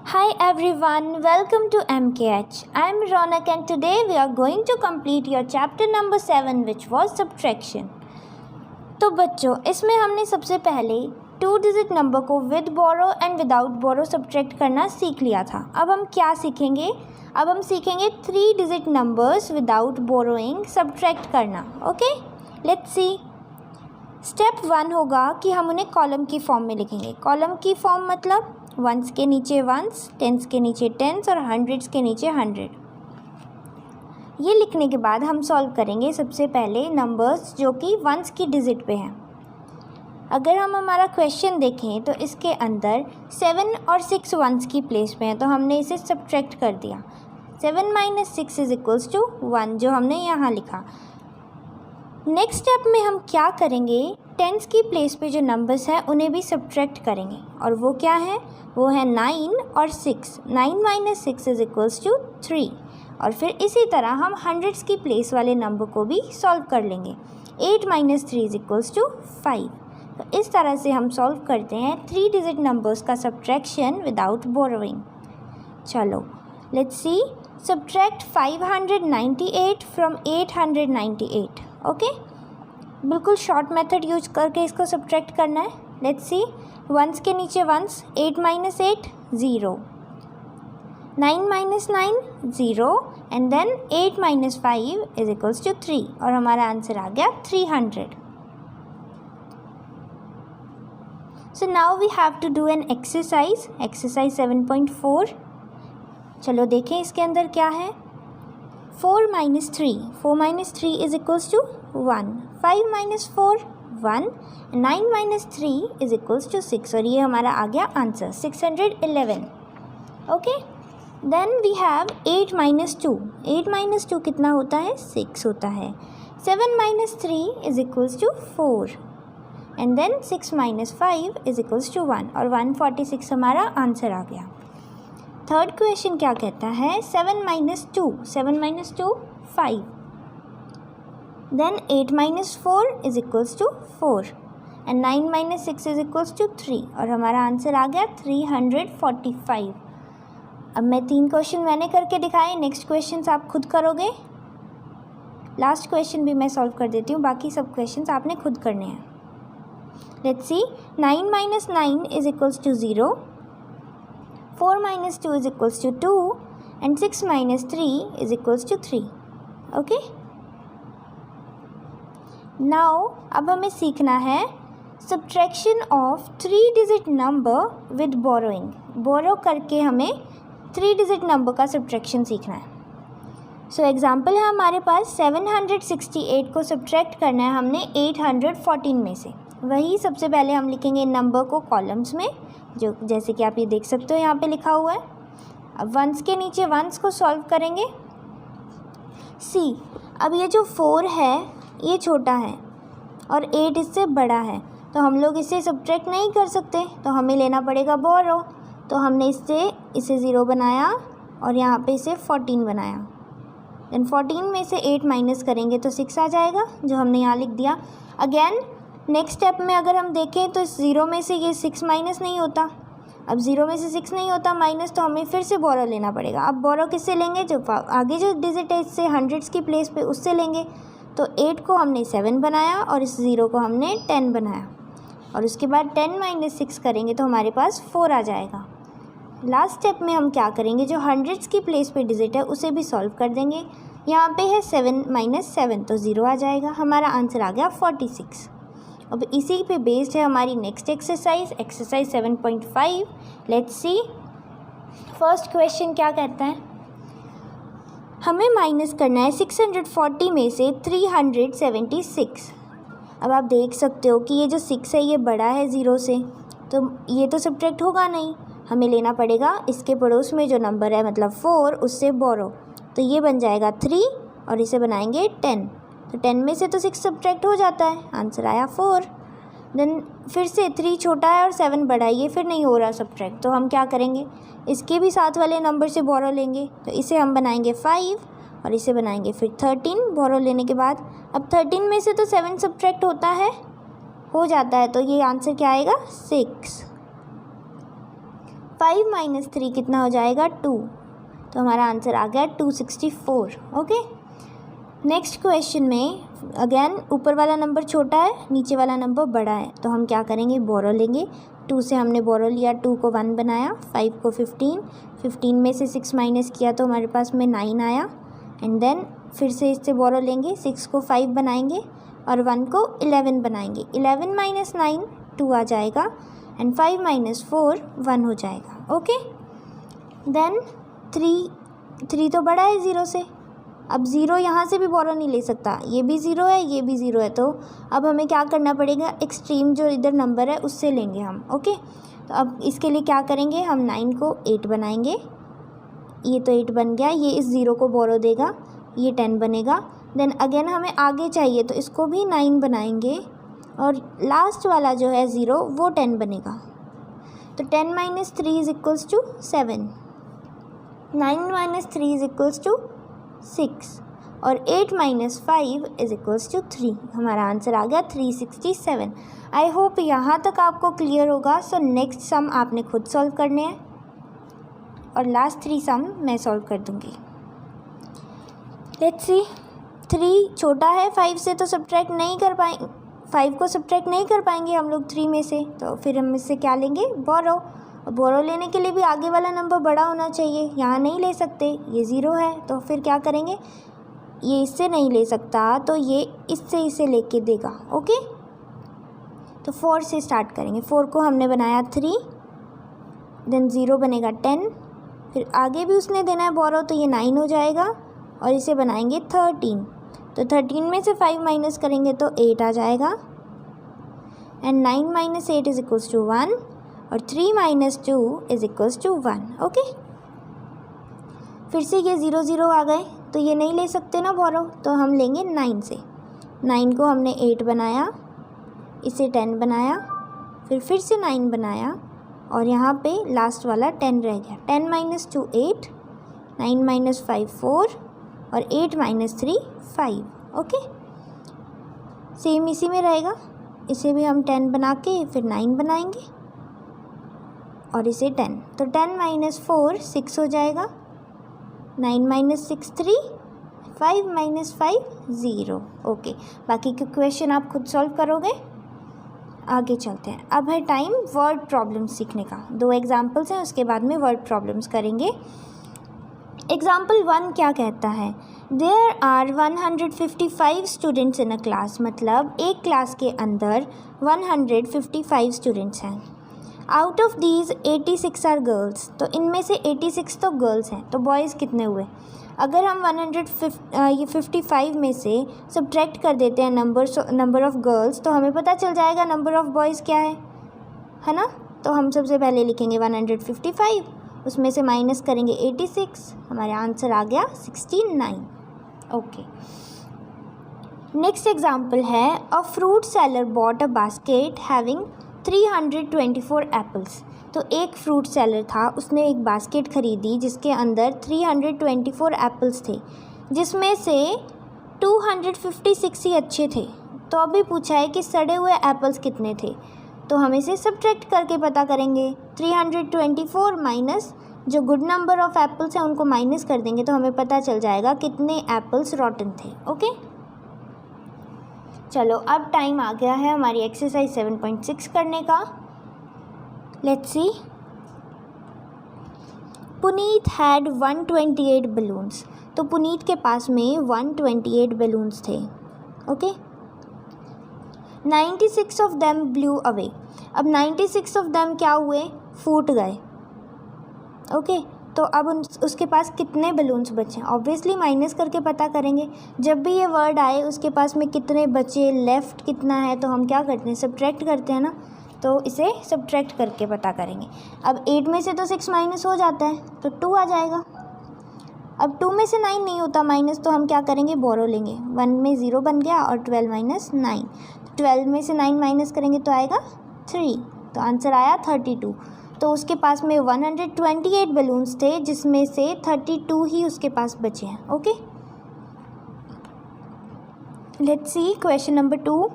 Hi everyone, welcome to MKH. I am Ronak and today we are going to complete your chapter number 7 which was subtraction. तो बच्चों इसमें हमने सबसे पहले 2 digit number को with borrow and without borrow subtract करना सीख लिया था। अब हम क्या सीखेंगे? अब हम सीखेंगे 3 digit numbers without borrowing subtract करना। Okay, let's see. स्टेप 1 होगा कि हम उन्हें कॉलम की फॉर्म में लिखेंगे। कॉलम की फॉर्म मतलब वंस के नीचे वंस, टेंस के नीचे टेंस और हंड्रेड्स के नीचे 100। ये लिखने के बाद हम सॉल्व करेंगे सबसे पहले नंबर्स जो कि वंस की डिजिट पे हैं। अगर हम हमारा क्वेश्चन देखें तो इसके अंदर 7 और 6 वंस की प्लेस पे हैं, तो हमने इसे सब्ट्रैक्ट कर दिया। 7 - 6 = 1 जो हमने यहाँ लिखा। नेक्स्ट स्टेप में हम क्या करेंगे, टेंस की प्लेस पे जो नंबर्स हैं उन्हें भी सब्ट्रैक्ट करेंगे, और वो क्या है? वो है 9 और 6। 9 - 6 = 3। और फिर इसी तरह हम हंड्रेड्स की प्लेस वाले नंबर को भी सॉल्व कर लेंगे। 8 - 3 = 5। तो इस तरह से हम सॉल्व करते हैं 3 डिजिट नंबर्स का सब्ट्रैक्शन विदाउट बोरोइंग। चलो let's see. Subtract 598 from 898। Okay, बिल्कुल शॉर्ट मेथड यूज करके इसको सब्ट्रैक्ट करना है। Let's see. वंस के नीचे वंस, 8 - 8 0, 9 - 9 0 एंड देन 8 - 5 = 3 और हमारा आंसर आ गया 300। So now we have to do an exercise 7.4। चलो देखें इसके अंदर क्या है। 4 - 3 = 1, 5 - 4 1, 9 - 3 = 6 और ये हमारा आ गया answer 611। Okay, then we have 8 - 2। 8 - 2 कितना होता है? 6 होता है। 7 - 3 = 4 एंड देन 6 - 5 = 1 और 146 हमारा आंसर आ गया। थर्ड क्वेश्चन क्या कहता है? 7 - 2 5, then 8 - 4 = 4 and 9 - 6 = 3 और हमारा आंसर आ गया 345। अब मैं 3 क्वेश्चन मैंने करके दिखाए, नेक्स्ट क्वेश्चन आप खुद करोगे। लास्ट क्वेश्चन भी मैं सॉल्व कर देती हूँ, बाकी सब क्वेश्चन आपने खुद करने हैं। Let's see. 9 - 9 = 0, 4 - 2 = 2 and 6 - 3 = 3। Okay, now अब हमें सीखना है subtraction of 3 digit number with borrowing. Borrow करके हमें 3 डिजिट नंबर का सब्ट्रैक्शन सीखना है। सो एग्जांपल है हमारे पास 768 को सब्ट्रैक्ट करना है हमने 814 में से। वही सबसे पहले हम लिखेंगे नंबर को कॉलम्स में, जो जैसे कि आप ये देख सकते हो यहाँ पे लिखा हुआ है। अब वंस के नीचे वंस को सॉल्व करेंगे। सी, अब ये जो 4 है ये छोटा है और 8 इससे बड़ा है, तो हम लोग इसे सब्ट्रैक्ट नहीं कर सकते, तो हमें लेना पड़ेगा बोरो। तो हमने इसे 0 बनाया और यहाँ पे इसे 14 बनाया। देन 14 में से 8 माइनस करेंगे तो 6 आ जाएगा, जो हमने यहाँ लिख दिया। अगेन नेक्स्ट स्टेप में अगर हम देखें तो 0 में से ये 6 माइनस नहीं होता। अब 0 में से 6 नहीं होता माइनस, तो हमें फिर से बोरो लेना पड़ेगा। अब बोरो किससे लेंगे? जो आगे जो डिजिट है इससे हंड्रेड्स की प्लेस पे उससे लेंगे। तो 8 को हमने 7 बनाया और इस 0 को हमने 10 बनाया और उसके बाद 10 - 6 करेंगे तो हमारे पास 4 आ जाएगा। लास्ट स्टेप में हम क्या करेंगे, जो हंड्रेड्स की प्लेस पे डिजिट है उसे भी सॉल्व कर देंगे। यहाँ पे है 7 - 7 तो 0 आ जाएगा। हमारा आंसर आ गया 46। अब इसी पे बेस्ड है हमारी next exercise 7.5। Let's see. First question क्या कहता है? हमें माइनस करना है 640 में से 376। अब आप देख सकते हो कि ये जो 6 है ये बड़ा है 0 से, तो ये तो सब्ट्रैक्ट होगा नहीं। हमें लेना पड़ेगा इसके पड़ोस में जो नंबर है मतलब 4, उससे बोरो। तो ये बन जाएगा 3 और इसे बनाएंगे 10। तो 10 में से तो 6 सब्ट्रैक्ट हो जाता है, आंसर आया 4। देन फिर से 3 छोटा है और 7 बड़ा है, ये फिर नहीं हो रहा सब्ट्रैक्ट, तो हम क्या करेंगे, इसके भी साथ वाले नंबर से बोरो लेंगे। तो इसे हम बनाएंगे 5 और इसे बनाएंगे फिर 13 बोरो लेने के बाद। अब 13 में से तो 7 सब्ट्रैक्ट होता है, हो जाता है, तो ये आंसर क्या आएगा 6। 5 माइनस 3 कितना हो जाएगा 2, तो हमारा आंसर आ गया 264। ओके, नेक्स्ट क्वेश्चन में अगेन ऊपर वाला नंबर छोटा है, नीचे वाला नंबर बड़ा है, तो हम क्या करेंगे, बोरो लेंगे। 2 से हमने बोरो लिया, 2 को 1 बनाया, 5 को 15, 15 में से 6 माइनस किया तो हमारे पास में 9 आया। एंड देन फिर से इससे बोरो लेंगे, 6 को 5 बनाएंगे और 1 को 11 बनाएंगे। 11 माइनस 9 2 आ जाएगा एंड 5 माइनस 4 1 हो जाएगा। ओके, देन 3 तो बड़ा है 0 से, अब 0 यहाँ से भी बोरो नहीं ले सकता, ये भी 0 है, ये भी 0 है, तो अब हमें क्या करना पड़ेगा, एक्सट्रीम जो इधर नंबर है उससे लेंगे हम। ओके, तो अब इसके लिए क्या करेंगे, हम 9 को 8 बनाएंगे, ये तो 8 बन गया, ये इस 0 को बोरो देगा, ये 10 बनेगा। देन अगेन हमें आगे चाहिए तो इसको भी 9 बनाएंगे और लास्ट वाला जो है 0 वो 10 बनेगा। तो 10 minus 3 is equals to 7, 9 minus 3 is equals to 6 और 8 माइनस 5 इज इक्वल्स टू 3। हमारा आंसर आ गया 367। आई होप यहाँ तक आपको क्लियर होगा। सो नेक्स्ट सम आपने खुद सॉल्व करने हैं और लास्ट 3 सम मैं सॉल्व कर दूँगी। लेट्स सी, 3 छोटा है 5 से, तो सब्ट्रैक्ट नहीं कर पाएंगे, 5 को सब्ट्रैक्ट नहीं कर पाएंगे हम लोग 3 में से, तो फिर हम इससे क्या लेंगे, बोरो। बोरो लेने के लिए भी आगे वाला नंबर बड़ा होना चाहिए, यहाँ नहीं ले सकते, ये 0 है, तो फिर क्या करेंगे, ये इससे नहीं ले सकता तो ये इससे इसे लेके देगा। ओके, तो 4 से स्टार्ट करेंगे। 4 को हमने बनाया 3, देन 0 बनेगा 10, फिर आगे भी उसने देना है बोरो, तो ये 9 हो जाएगा और इसे बनाएंगे 13, तो 13 में से 5 माइनस करेंगे तो 8 आ जाएगा and 9 minus 8 is equals to 1 और 3 minus 2 is equals to 1। Okay, फिर से ये 0 0 आ गए, तो ये नहीं ले सकते ना बोरो, तो हम लेंगे 9 से। 9 को हमने 8 बनाया, इसे 10 बनाया, फिर से 9 बनाया और यहाँ पे लास्ट वाला 10 रह गया। 10 माइनस 2 8, 9 माइनस 5 4 और 8 माइनस 3 5। ओके, सेम इसी में रहेगा, इसे भी हम 10 बना के फिर 9 बनाएंगे और इसे 10, तो 10 माइनस 4 6 हो जाएगा, 9 माइनस 6 3, 5 माइनस 5 0। ओके, बाकी के क्वेश्चन आप खुद सॉल्व करोगे। आगे चलते हैं, अब है टाइम वर्ड प्रॉब्लम्स सीखने का। 2 एग्जाम्पल्स हैं, उसके बाद में वर्ड प्रॉब्लम्स करेंगे। एग्जाम्पल 1 क्या कहता है, there are 155 students in a class, मतलब एक क्लास के अंदर 155 स्टूडेंट्स हैं। Out of these 86 are girls, तो इनमें से 86 तो गर्ल्स हैं, तो बॉयज़ कितने हुए। अगर हम 155 में से सब्ट्रैक्ट कर देते हैं नंबर ऑफ़ गर्ल्स, तो हमें पता चल जाएगा नंबर ऑफ़ बॉयज़ क्या है ना। तो हम सबसे पहले लिखेंगे 155, उसमें से माइनस करेंगे 86, हमारा आंसर आ गया 69। ओके, नेक्स्ट एग्जाम्पल है, a fruit seller bought a basket having 324 apples. तो एक फ्रूट सेलर था, उसने एक बास्केट ख़रीदी जिसके अंदर 324 एप्पल्स थे, जिसमें से 256 ही अच्छे थे। तो अभी पूछा है कि सड़े हुए एप्पल्स कितने थे, तो हम इसे सब्ट्रैक्ट करके पता करेंगे। 324 माइनस जो गुड नंबर ऑफ़ एप्पल्स हैं उनको माइनस कर देंगे, तो हमें पता चल जाएगा कितने एप्पल्स रॉटन थे। ओके, चलो अब टाइम आ गया है हमारी एक्सरसाइज 7.6 करने का। Let's see, Puneet had 128 balloons, तो पुनीत के पास में 128 बलून्स थे। Okay, 96 of them blue away, अब 96 ऑफ देम क्या हुए, फूट गए। ओके, तो अब उसके पास कितने बलून्स बचे, ऑब्वियसली माइनस करके पता करेंगे। जब भी ये वर्ड आए उसके पास में कितने बचे, लेफ़्ट कितना है, तो हम क्या करते हैं, सब्ट्रैक्ट करते हैं ना, तो इसे सब्ट्रैक्ट करके पता करेंगे। अब 8 में से तो 6 माइनस हो जाता है, तो 2 आ जाएगा। अब 2 में से 9 नहीं होता माइनस, तो हम क्या करेंगे, बोरो लेंगे। 1 में 0 बन गया और 12 माइनस 9, 12 में से 9 माइनस करेंगे तो आएगा 3, तो आंसर आया 32। तो उसके पास में 128 बलून्स थे, जिसमें से 32 ही उसके पास बचे हैं। Okay, let's C question number 2।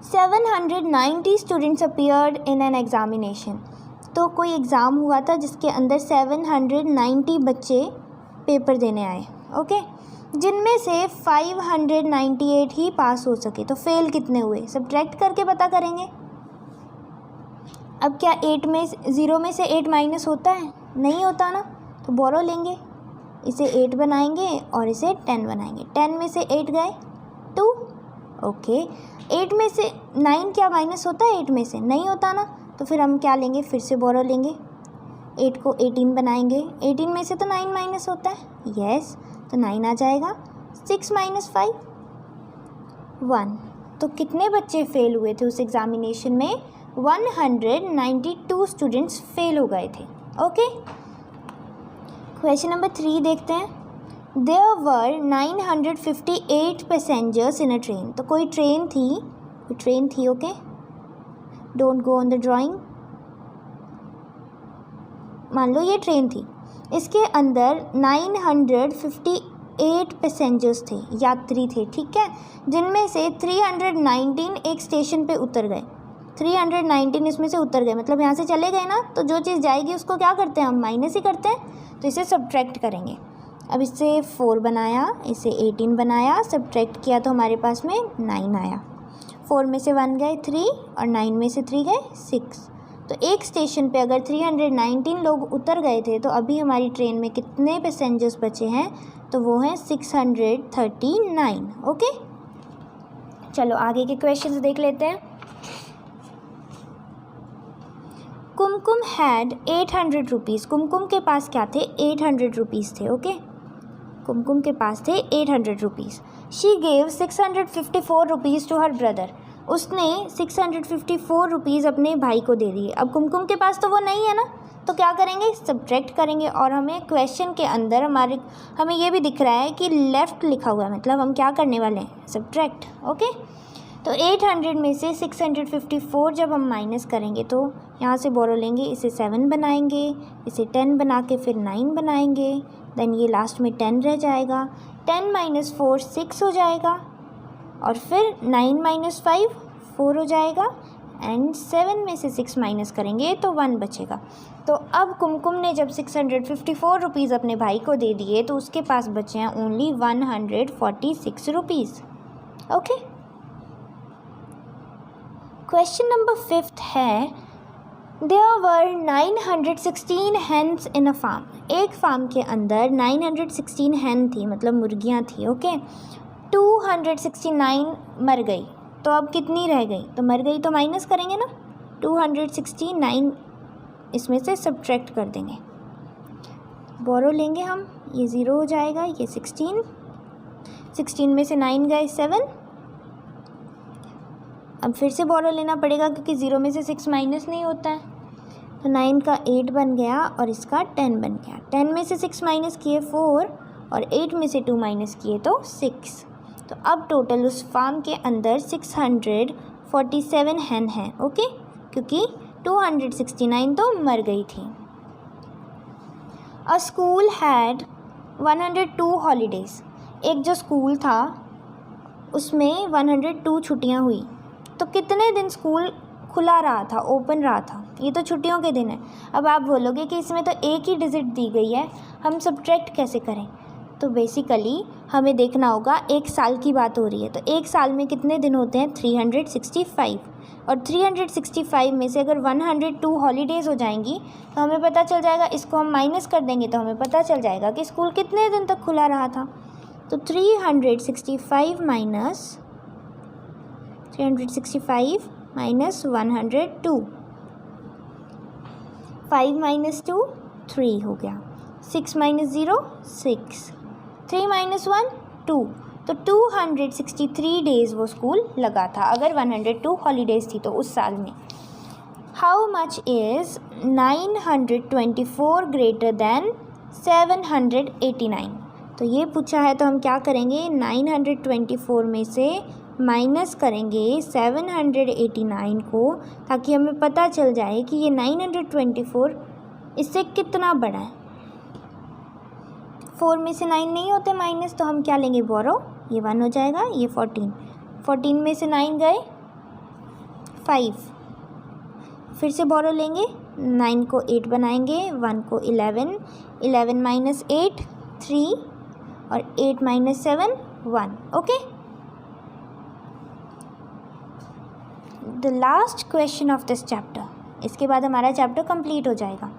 790 students appeared in an examination, तो कोई एग्ज़ाम हुआ था जिसके अंदर 790 बच्चे पेपर देने आए, ओके, जिनमें से 598 ही पास हो सके। तो फेल कितने हुए, सब्ट्रैक्ट करके पता करेंगे। अब क्या 0 में से 8 माइनस होता है, नहीं होता ना, तो बोरो लेंगे, इसे 8 बनाएंगे और इसे 10 बनाएंगे। 10 में से 8 गए 2, ओके। 8 में से 9 क्या माइनस होता है 8 में से, नहीं होता ना, तो फिर हम क्या लेंगे, फिर से बोरो लेंगे, 8 को 18 बनाएंगे। 18 में से तो 9 माइनस होता है, यस, तो 9 आ जाएगा। 6 माइनस 5 1। तो कितने बच्चे फेल हुए थे उस एग्ज़ामिनेशन में, 192 स्टूडेंट्स फेल हो गए थे, ओके। क्वेश्चन नंबर 3 देखते हैं। There were 958 passengers in a train. तो कोई ट्रेन थी, okay, don't go on the drawing. मान लो ये ट्रेन थी, इसके अंदर 958 पैसेंजर्स थे, यात्री थे, ठीक है, जिनमें से 319 एक स्टेशन पे उतर गए। 319 इसमें से उतर गए, मतलब यहाँ से चले गए ना, तो जो चीज़ जाएगी उसको क्या करते हैं हम, माइनस ही करते हैं, तो इसे सब्ट्रैक्ट करेंगे। अब इससे 4 बनाया, इसे 18 बनाया, सब्ट्रैक्ट किया तो हमारे पास में 9 आया। 4 में से 1 गए 3 और 9 में से 3 गए 6। तो एक स्टेशन पे अगर 319 लोग उतर गए थे, तो अभी हमारी ट्रेन में कितने पैसेंजर्स बचे हैं, तो वो हैं 639, ओके। चलो आगे के क्वेश्चंस देख लेते हैं। कुमकुम हैड 800 रुपीज़। कुमकुम के पास क्या थे, 800 रुपीज़ थे, ओके। कुमकुम के पास थे 800 rupees. She gave 654 rupees to her brother. उसने 654 रुपीज़ अपने भाई को दे दिए। अब कुमकुम के पास तो वो नहीं है ना, तो क्या करेंगे, सब्ट्रैक्ट करेंगे। और हमें क्वेश्चन के अंदर हमें ये भी दिख रहा है कि लेफ़्ट लिखा हुआ है, मतलब हम क्या करने वाले हैं, सब्ट्रैक्ट, ओके। तो 800 में से 654 जब हम माइनस करेंगे तो यहाँ से बोरो लेंगे, इसे 7 बनाएंगे, इसे 10 बना के फिर 9 बनाएंगे, देन ये लास्ट में 10 रह जाएगा। 10 माइनस 4 6 हो जाएगा, और फिर 9 माइनस 5 4 हो जाएगा, एंड 7 में से 6 माइनस करेंगे तो 1 बचेगा। तो अब कुमकुम ने जब 654 रुपीज़ अपने भाई को दे दिए, तो उसके पास बचे हैं only 146 rupees, okay. Question number 5 है, there were 916 hens in a farm. एक फार्म के अंदर 916 हैन थी, मतलब मुर्गियाँ थी, ओके। 269 मर गई, तो अब कितनी रह गई, तो मर गई तो माइनस करेंगे ना, 269 इसमें से सब्ट्रैक्ट कर देंगे। बोरो लेंगे हम, ये 0 हो जाएगा, ये 16 में से 9 गए 7। अब फिर से बोरो लेना पड़ेगा क्योंकि 0 में से 6 माइनस नहीं होता है, तो 9 का 8 बन गया और इसका 10 बन गया। 10 में से 6 माइनस किए 4 और 8 में से 2 माइनस किए तो 6। तो अब टोटल उस फार्म के अंदर 647 हैन हैं, ओके, क्योंकि 269 तो मर गई थी। अ स्कूल हैड 102 हॉलीडेज़। एक जो स्कूल था उसमें 102 छुट्टियां हुई, तो कितने दिन स्कूल खुला रहा था, ओपन रहा था, ये तो छुट्टियों के दिन है। अब आप बोलोगे कि इसमें तो एक ही डिजिट दी गई है, हम सब्ट्रैक्ट कैसे करें, तो बेसिकली हमें देखना होगा, एक साल की बात हो रही है, तो एक साल में कितने दिन होते हैं, 365, और 365 में से अगर 102 हॉलीडेज़ हो जाएंगी तो हमें पता चल जाएगा, इसको हम माइनस कर देंगे तो हमें पता चल जाएगा कि स्कूल कितने दिन तक खुला रहा था। तो 365 माइनस 102, 5 माइनस 2 3 हो गया, 6 माइनस 0 6, 3 माइनस 1 2, तो 263 डेज़ वो स्कूल लगा था अगर 102 हॉलीडेज़ थी तो उस साल में। How much is 924 greater than 789। तो ये पूछा है, तो हम क्या करेंगे, 924 में से माइनस करेंगे 789 को, ताकि हमें पता चल जाए कि ये 924 इससे कितना बड़ा है। 4 में से 9 नहीं होते माइनस, तो हम क्या लेंगे, बोरो, ये 1 हो जाएगा, ये 14 में से 9 गए 5, फिर से बोरो लेंगे, 9 को 8 बनाएंगे, 1 को 11, 11 माइनस 8 3 और 8 minus 7 1। Okay, the last question of this chapter, इसके बाद हमारा चैप्टर कंप्लीट हो जाएगा।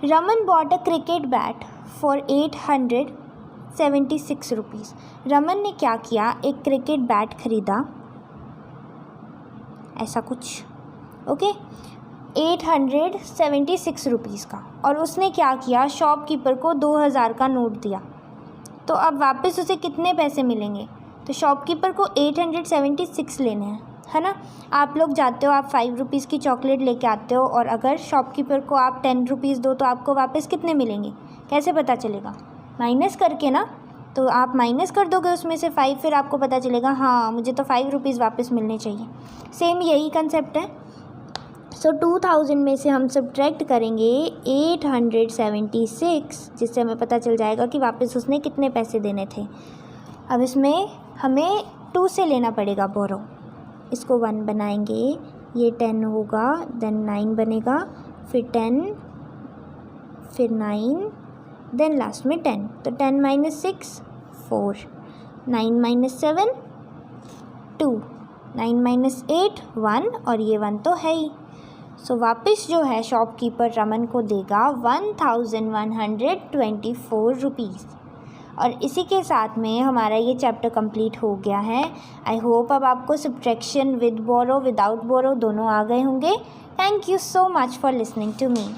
Raman bought a cricket bat for 876 rupees. Raman ने क्या किया, एक क्रिकेट बैट खरीदा, ऐसा कुछ, ओके, 876 रुपीज़ का, और उसने क्या किया, शॉपकीपर को 2000 का नोट दिया। तो अब वापस उसे कितने पैसे मिलेंगे, तो शॉपकीपर को 876 लेने हैं, है ना। आप लोग जाते हो, आप 5 रुपीज़ की चॉकलेट लेके आते हो, और अगर शॉपकीपर को आप 10 रुपीज़ दो तो आपको वापस कितने मिलेंगे, कैसे पता चलेगा, माइनस करके ना। तो आप माइनस कर दोगे उसमें से 5, फिर आपको पता चलेगा हाँ मुझे तो 5 रुपीज़ वापस मिलने चाहिए। सेम यही कंसेप्ट है। सो 2000 में से हम सब्ट्रैक्ट करेंगे 876, जिससे हमें पता चल जाएगा कि वापस उसने कितने पैसे देने थे। अब इसमें हमें 2 से लेना पड़ेगा बोरो। इसको 1 बनाएंगे, ये 10 होगा, देन 9 बनेगा, फिर 10, फिर 9, देन लास्ट में 10। तो 10 माइनस 6 4, 9 माइनस 7 2, 9 माइनस 8 1, और ये 1 तो है ही। सो वापस जो है शॉपकीपर रमन को देगा 1124 रुपीज़। और इसी के साथ में हमारा ये चैप्टर कंप्लीट हो गया है। आई होप अब आपको subtraction with borrow, without borrow दोनों आ गए होंगे। Thank you so much for listening to me.